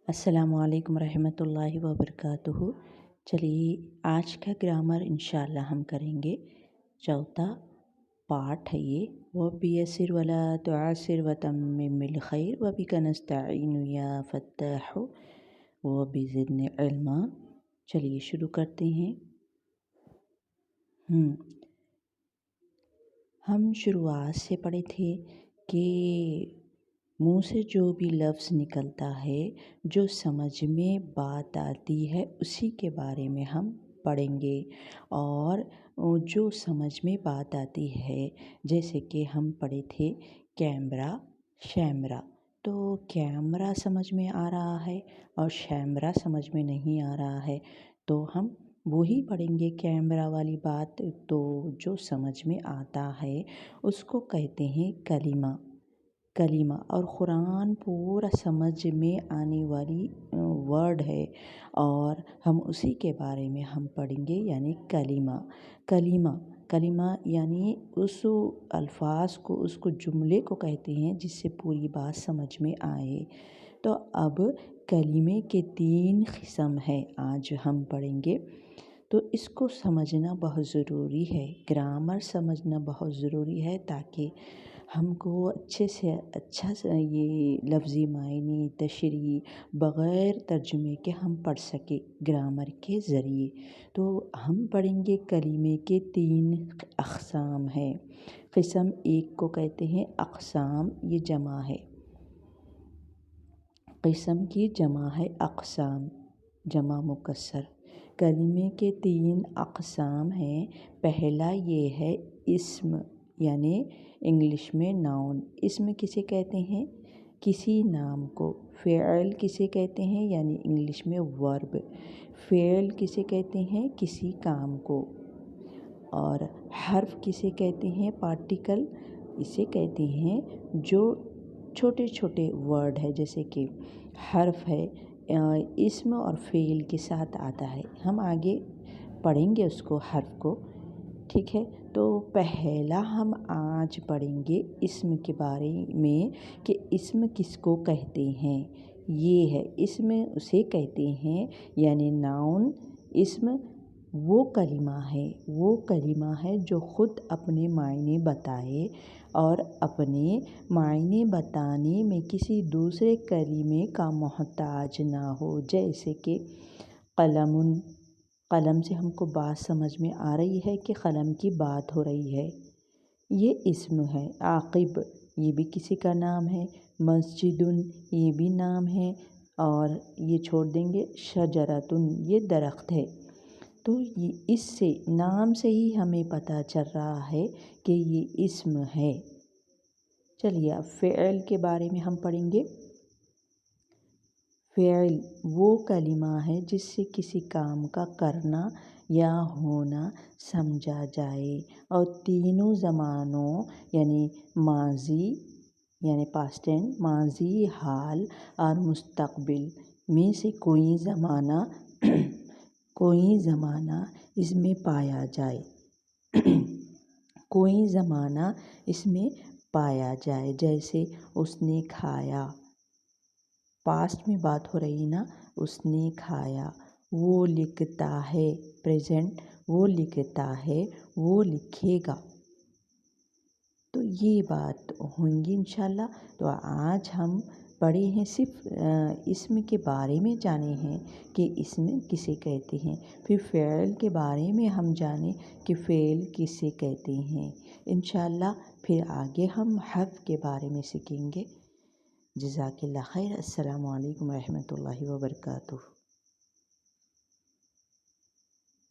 अस्सलामु अलैकुम रहमतुल्लाहि व बरकातुहू। चलिए आज का ग्रामर इंशाअल्लाह हम करेंगे। चौथा पार्ट है ये। व बियसिर वला तुआसिर व तम्मिमिल खैर व बिका नस्तईनु या फत्ताहु व बिज़िदनी इल्मा। चलिए शुरू करते हैं। हम शुरुआत से पढ़े थे कि मुँह से जो भी लफ्ज़ निकलता है, जो समझ में बात आती है, उसी के बारे में हम पढ़ेंगे। और जो समझ में बात आती है, जैसे कि हम पढ़े थे कैमरा शैमरा, तो कैमरा समझ में आ रहा है और शैमरा समझ में नहीं आ रहा है, तो हम वही पढ़ेंगे कैमरा वाली बात। तो जो समझ में आता है उसको कहते हैं कलिमा। कलीमा और कुरान पूरा समझ में आने वाली वर्ड है और हम उसी के बारे में हम पढ़ेंगे, यानी कलीमा। कलीमा कलीमा यानी उस अल्फाज को, उसको जुमले को कहते हैं जिससे पूरी बात समझ में आए। तो अब कलीमे के 3 किस्म है आज हम पढ़ेंगे। तो इसको समझना बहुत ज़रूरी है, ग्रामर समझना बहुत ज़रूरी है, ताकि हमको अच्छे से अच्छा ये लफ्ज़ी मायने तशरीह बग़ैर तर्जुमे के हम पढ़ सके ग्रामर के ज़रिए। तो हम पढ़ेंगे कलीमे के 3 अक़साम हैं। किस्म एक को कहते हैं अक़साम, ये जमा है। किस्म की जमा है अक़साम, जमा मुकस्सर। कलीमे के 3 अक़साम हैं। पहला ये है इस्म, यानी इंग्लिश में नाउन। इस्म किसे कहते हैं? किसी नाम को। फ़ेल किसे कहते हैं? यानी इंग्लिश में वर्ब। फ़ेल किसे कहते हैं? किसी काम को। और हर्फ किसे कहते हैं? पार्टिकल। इसे कहते हैं जो छोटे छोटे वर्ड है, जैसे कि हर्फ है, इस्म और फ़ेल के साथ आता है। हम आगे पढ़ेंगे उसको, हर्फ को, ठीक है। तो पहला हम आज पढ़ेंगे इस्म के बारे में कि इस्म किसको कहते हैं। ये है इस्म, उसे कहते हैं, यानी नाउन। इस्म वो कलिमा है जो ख़ुद अपने मायने बताए और अपने मायने बताने में किसी दूसरे कलिमे का मोहताज ना हो। जैसे कि कलमुन, कलम से हमको बात समझ में आ रही है कि कलम की बात हो रही है, ये इस्म है। आक़िब, ये भी किसी का नाम है। मस्जिदुन, ये भी नाम है। और ये छोड़ देंगे शजरतुन, ये दरख्त है। तो ये इससे नाम से ही हमें पता चल रहा है कि ये इस्म है। चलिए अब फ़ेल के बारे में हम पढ़ेंगे। फ़ेल वो कलिमा है जिससे किसी काम का करना या होना समझा जाए और तीनों ज़मानों यानी माज़ी यानी पास्ट टेंस, माज़ी, हाल और मुस्तक़बिल में से कोई ज़माना इसमें पाया जाए। कोई ज़माना इसमें पाया जाए, जैसे उसने खाया, पास्ट में बात हो रही ना, उसने खाया। वो लिखता है, प्रेजेंट, वो लिखता है, वो लिखेगा। तो ये बात होंगी इंशाल्लाह। तो आज हम पढ़े हैं, सिर्फ इस्म के बारे में जाने हैं कि इस्म किसे कहते हैं। फिर फ़ेल के बारे में हम जाने कि फ़ेल किसे कहते हैं। इंशाल्लाह फिर आगे हम हर्फ के बारे में सीखेंगे। जज़ाकल्लाह खैर। अस्सलामु अलैकुम रहमतुल्लाहि व बरकातुहू।